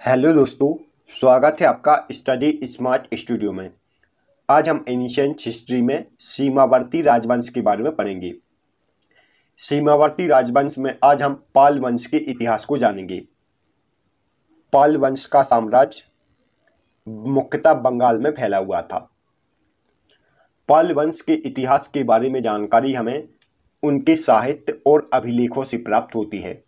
Hello दोस्तों, स्वागत है आपका स्टडी स्मार्ट स्टूडियो में। आज हम एंशिएंट हिस्ट्री में सीमावर्ती राजवंश के बारे में पढ़ेंगे। सीमावर्ती राजवंश में आज हम पाल वंश के इतिहास को जानेंगे। पाल वंश का साम्राज्य मुख्यतः बंगाल में फैला हुआ था। पाल वंश के इतिहास के बारे में जानकारी हमें उनके साहित्य और अभिलेखों से प्राप्त होती है।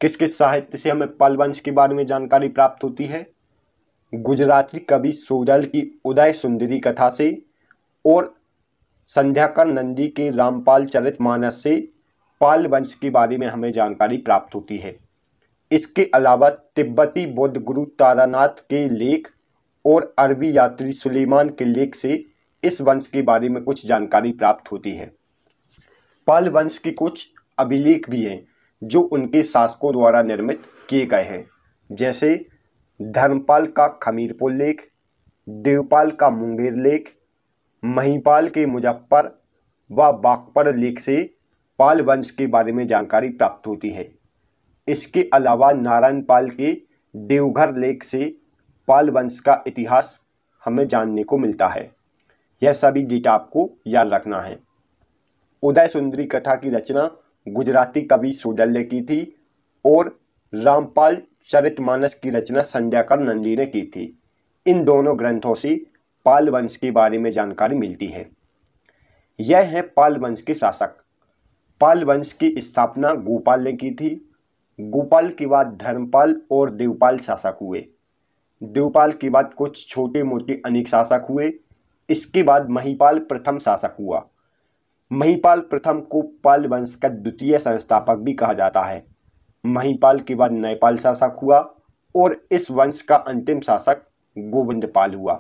किस किस साहित्य से हमें पाल वंश के बारे में जानकारी प्राप्त होती है? गुजराती कवि सोडल की उदय सुंदरी कथा से और संध्याकर नंदी के रामपाल चरितमानस से पाल वंश के बारे में हमें जानकारी प्राप्त होती है। इसके अलावा तिब्बती बौद्ध गुरु तारानाथ के लेख और अरबी यात्री सुलेमान के लेख से इस वंश के बारे में कुछ जानकारी प्राप्त होती है। पाल वंश के कुछ अभिलेख भी हैं जो उनके शासकों द्वारा निर्मित किए गए हैं, जैसे धर्मपाल का खमीरपुर लेख, देवपाल का मुंगेर लेख, महिपाल के मुजफ्फर व बागपत लेख से पाल वंश के बारे में जानकारी प्राप्त होती है। इसके अलावा नारायणपाल के देवघर लेख से पाल वंश का इतिहास हमें जानने को मिलता है। यह सभी डेटा आपको याद रखना है। उदय सुंदरी कथा की रचना गुजराती कवि सोडल ने की थी और रामपाल चरितमानस की रचना संध्याकर नंदी ने की थी। इन दोनों ग्रंथों से पाल वंश के बारे में जानकारी मिलती है। यह है पाल वंश के शासक। पाल वंश की स्थापना गोपाल ने की थी। गोपाल के बाद धर्मपाल और देवपाल शासक हुए। देवपाल के बाद कुछ छोटे मोटे अनेक शासक हुए। इसके बाद महिपाल प्रथम शासक हुआ। महिपाल प्रथम को पाल वंश का द्वितीय संस्थापक भी कहा जाता है। महिपाल के बाद नयपाल शासक हुआ और इस वंश का अंतिम शासक गोविंदपाल हुआ।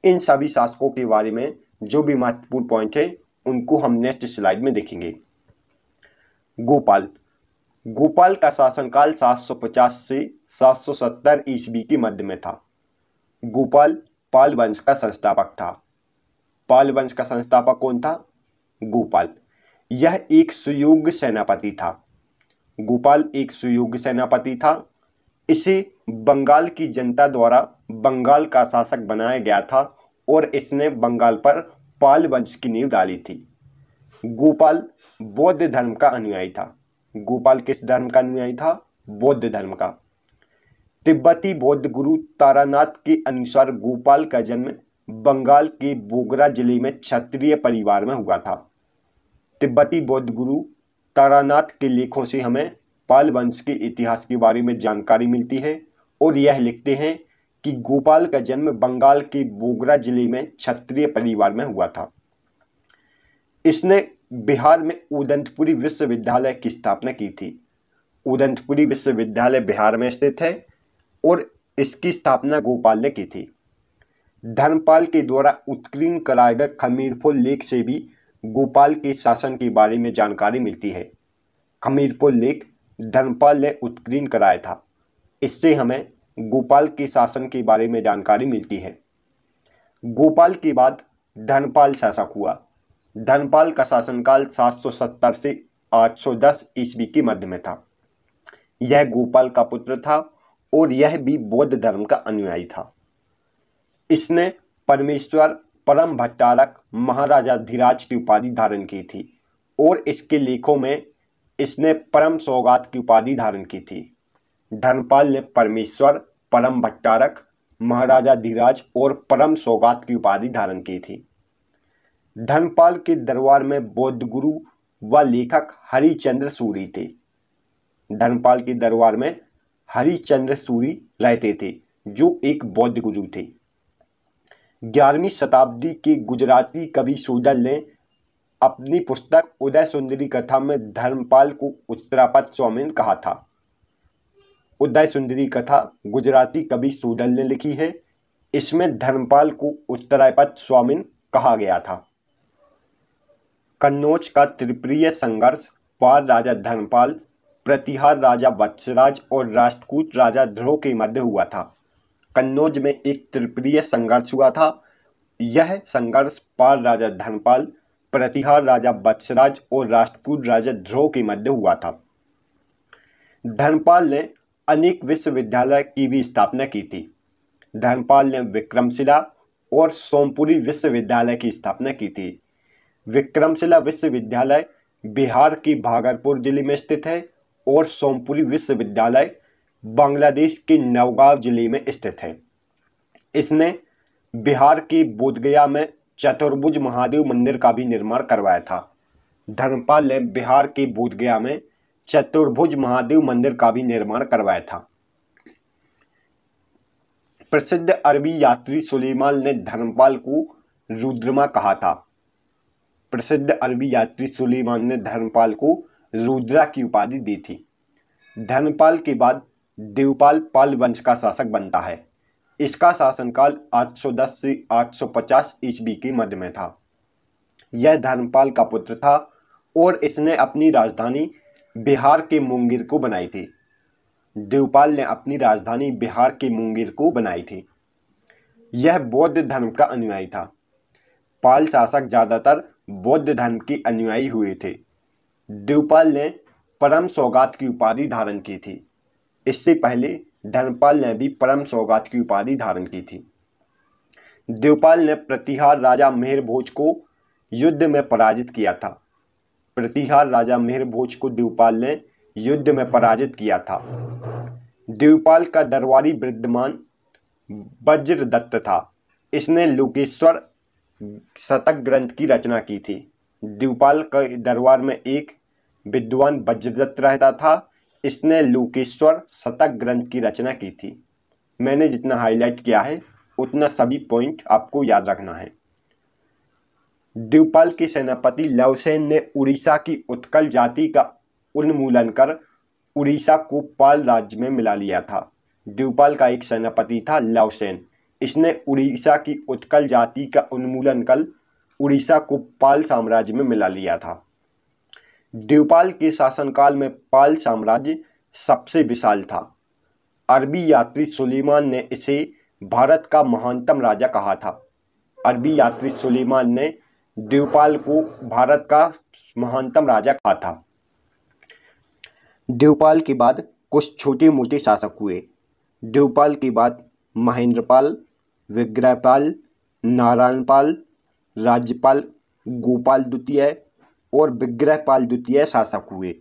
इन सभी शासकों के बारे में जो भी महत्वपूर्ण पॉइंट है उनको हम नेक्स्ट स्लाइड में देखेंगे। गोपाल का शासनकाल 750 से 770 ईस्वी के मध्य में था। गोपाल पाल वंश का संस्थापक था। पाल वंश का संस्थापक कौन था? गोपाल। यह एक सुयोग्य सेनापति था। गोपाल एक सुयोग्य सेनापति था। इसे बंगाल की जनता द्वारा बंगाल का शासक बनाया गया था और इसने बंगाल पर पाल वंश की नींव डाली थी। गोपाल बौद्ध धर्म का अनुयायी था। गोपाल किस धर्म का अनुयायी था? बौद्ध धर्म का। तिब्बती बौद्ध गुरु तारानाथ के अनुसार गोपाल का जन्म बंगाल के बोगरा जिले में क्षत्रिय परिवार में हुआ था। तिब्बती बौद्ध गुरु तारानाथ के लेखों से हमें पाल वंश के इतिहास के बारे में जानकारी मिलती है और यह लिखते हैं कि गोपाल का जन्म बंगाल के बोगरा जिले में क्षत्रिय परिवार में हुआ था। इसने बिहार में उदंतपुरी विश्वविद्यालय की स्थापना की थी। उदंतपुरी विश्वविद्यालय बिहार में स्थित है और इसकी स्थापना गोपाल ने की थी। धर्मपाल के द्वारा उत्कीर्ण कराए गए खमीरपुर लेख से भी गोपाल के शासन के बारे में जानकारी मिलती है। खमीरपुर लेख धर्मपाल ने उत्कीर्ण कराया था। इससे हमें गोपाल के शासन के बारे में जानकारी मिलती है। गोपाल के बाद धर्मपाल शासक हुआ। धर्मपाल का शासनकाल 770 से 810 ईस्वी के मध्य में था। यह गोपाल का पुत्र था और यह भी बौद्ध धर्म का अनुयायी था। इसने परमेश्वर परम भट्टारक महाराजाधिराज की उपाधि धारण की थी और इसके लेखों में इसने परम सौगात की उपाधि धारण की थी। धर्मपाल ने परमेश्वर परम भट्टारक महाराजाधिराज और परम सौगात की उपाधि धारण की थी। धर्मपाल के दरबार में बौद्ध गुरु व लेखक हरिचंद्र सूरी थे। धर्मपाल के दरबार में हरिचंद्र सूरी रहते थे जो एक बौद्ध गुरु थे। 11वीं शताब्दी के गुजराती कवि सोडल ने अपनी पुस्तक उदय सुंदरी कथा में धर्मपाल को उत्तरापद स्वामिन कहा था। उदय सुंदरी कथा गुजराती कवि सोडल ने लिखी है। इसमें धर्मपाल को उत्तरापद स्वामिन कहा गया था। कन्नौज का त्रिप्रिय संघर्ष पाल राजा धर्मपाल, प्रतिहार राजा वत्सराज और राष्ट्रकूट राजा ध्रुव के मध्य हुआ था। कन्नौज में एक त्रिप्रिय संघर्ष हुआ था। यह संघर्ष पाल राजा धर्मपाल, प्रतिहार राजा वत्सराज और राष्ट्रकूट राजा ध्रुव के मध्य हुआ था। धर्मपाल ने अनेक विश्वविद्यालय की भी स्थापना की थी। धर्मपाल ने विक्रमशिला और सोमपुरी विश्वविद्यालय की स्थापना की थी। विक्रमशिला विश्वविद्यालय बिहार की भागलपुर जिले में स्थित है और सोमपुरी विश्वविद्यालय बांग्लादेश के नौगांव जिले में स्थित है। इसने बिहार के बोधगया में चतुर्भुज महादेव मंदिर का भी निर्माण करवाया था। धर्मपाल ने बिहार के बोधगया में चतुर्भुज महादेव मंदिर का भी निर्माण करवाया था। प्रसिद्ध अरबी यात्री सुलेमान ने धर्मपाल को रुद्रमा कहा था। प्रसिद्ध अरबी यात्री सुलेमान ने धर्मपाल को रुद्रा की उपाधि दी थी। धर्मपाल के बाद देवपाल पाल वंश का शासक बनता है। इसका शासनकाल 810 से 850 ईस्वी के मध्य में था। यह धर्मपाल का पुत्र था और इसने अपनी राजधानी बिहार के मुंगेर को बनाई थी। देवपाल ने अपनी राजधानी बिहार के मुंगेर को बनाई थी। यह बौद्ध धर्म का अनुयायी था। पाल शासक ज्यादातर बौद्ध धर्म के अनुयायी हुए थे। देवपाल ने परम सौगात की उपाधि धारण की थी। इससे पहले धर्मपाल ने भी परम सौगात की उपाधि धारण की थी। देवपाल ने प्रतिहार राजा मेहर भोज को युद्ध में पराजित किया था। प्रतिहार राजा मेहर भोज को देवपाल ने युद्ध में पराजित किया था। देवपाल का दरबारी विद्वान वज्रदत्त था। इसने लोकेश्वर शतक ग्रंथ की रचना की थी। देवपाल के दरबार में एक विद्वान वज्रदत्त रहता था। इसने लोकेश्वर शतक ग्रंथ की रचना की थी। मैंने जितना हाईलाइट किया है उतना सभी पॉइंट आपको याद रखना है। देवपाल के सेनापति लवसेन ने उड़ीसा की उत्कल जाति का उन्मूलन कर उड़ीसा को पाल राज्य में मिला लिया था। देवपाल का एक सेनापति था लवसेन। इसने उड़ीसा की उत्कल जाति का उन्मूलन कर उड़ीसा को पाल साम्राज्य में मिला लिया था। देवपाल के शासनकाल में पाल साम्राज्य सबसे विशाल था। अरबी यात्री सुलेमान ने इसे भारत का महानतम राजा कहा था। अरबी यात्री सुलेमान ने देवपाल को भारत का महानतम राजा कहा था। देवपाल के बाद कुछ छोटे मोटे शासक हुए। देवपाल के बाद महेंद्रपाल, विग्रहपाल, नारायणपाल, राज्यपाल गोपाल द्वितीय और विग्रहपाल द्वितीय शासक हुए।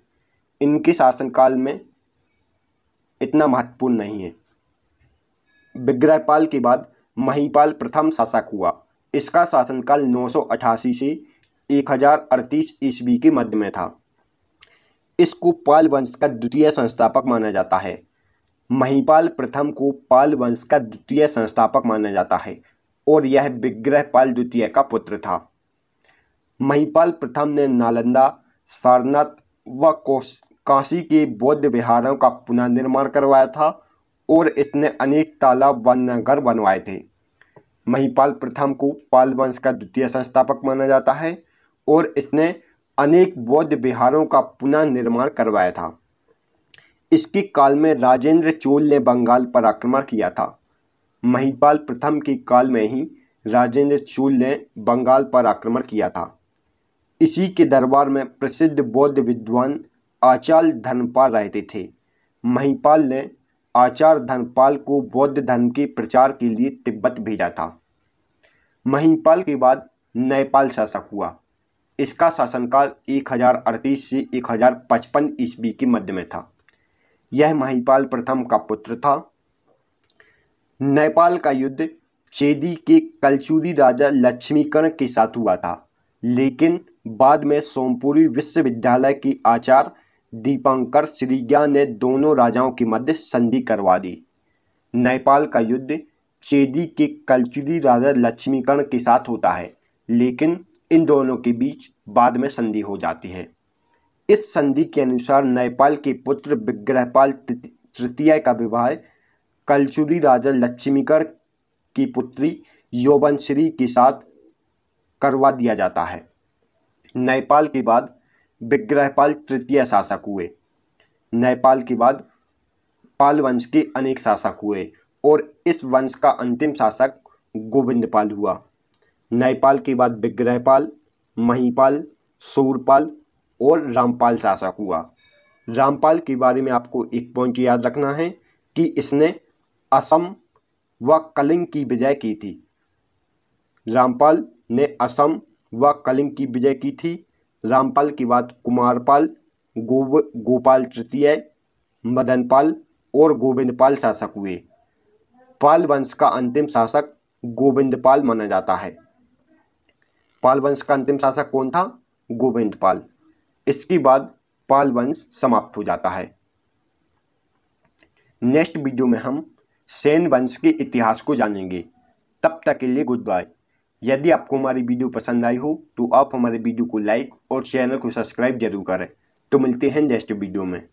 इनके शासनकाल में इतना महत्वपूर्ण नहीं है। विग्रहपाल के बाद महिपाल प्रथम शासक हुआ। इसका शासनकाल 988 से 1038 ईस्वी के मध्य में था। इसको पाल वंश का द्वितीय संस्थापक माना जाता है। महिपाल प्रथम को पाल वंश का द्वितीय संस्थापक माना जाता है और यह विग्रहपाल द्वितीय का पुत्र था। महिपाल प्रथम ने नालंदा, सारनाथ व काशी के बौद्ध विहारों का पुनर्निर्माण करवाया था और इसने अनेक तालाब व नगर बनवाए थे। महिपाल प्रथम को पाल वंश का द्वितीय संस्थापक माना जाता है और इसने अनेक बौद्ध विहारों का पुनर्निर्माण करवाया था। इसके काल में राजेंद्र चोल ने बंगाल पर आक्रमण किया था। महिपाल प्रथम के काल में ही राजेंद्र चोल ने बंगाल पर आक्रमण किया था। इसी के दरबार में प्रसिद्ध बौद्ध विद्वान आचार्य धर्मपाल रहते थे। महिपाल ने आचार्य धर्मपाल को बौद्ध धर्म के प्रचार के लिए तिब्बत भेजा था। महिपाल के बाद नैपाल शासक हुआ। इसका शासनकाल 1038 से 1055 ईस्वी के मध्य में था। यह महिपाल प्रथम का पुत्र था। नेपाल का युद्ध चेदी के कलचुरी राजा लक्ष्मीकर्ण के साथ हुआ था, लेकिन बाद में सोमपुरी विश्वविद्यालय की आचार्य दीपंकर श्रीज्ञान ने दोनों राजाओं के मध्य संधि करवा दी। नेपाल का युद्ध चेदी के कलचुरी राजा लक्ष्मीकर्ण के साथ होता है, लेकिन इन दोनों के बीच बाद में संधि हो जाती है। इस संधि के अनुसार नेपाल के पुत्र विग्रहपाल तृतीय का विवाह कलचुरी राजा लक्ष्मीकर्ण की पुत्री यौवनश्री के साथ करवा दिया जाता है। नेपाल के बाद विग्रहपाल तृतीय शासक हुए। नेपाल के बाद पाल वंश के अनेक शासक हुए और इस वंश का अंतिम शासक गोविंदपाल हुआ। नेपाल के बाद विग्रहपाल, महिपाल, शूरपाल और रामपाल शासक हुआ। रामपाल के बारे में आपको एक पॉइंट याद रखना है कि इसने असम व कलिंग की विजय की थी। रामपाल ने असम व कलिंग की विजय की थी। रामपाल के बाद कुमारपाल, गोपाल तृतीय, मदनपाल और गोविंदपाल शासक हुए। पाल वंश का अंतिम शासक गोविंदपाल माना जाता है। पाल वंश का अंतिम शासक कौन था? गोविंदपाल। इसके बाद पाल वंश समाप्त हो जाता है। नेक्स्ट वीडियो में हम सेन वंश के इतिहास को जानेंगे। तब तक के लिए गुड बाय। यदि आपको हमारी वीडियो पसंद आई हो तो आप हमारे वीडियो को लाइक और चैनल को सब्सक्राइब जरूर करें। तो मिलते हैं नेक्स्ट वीडियो में।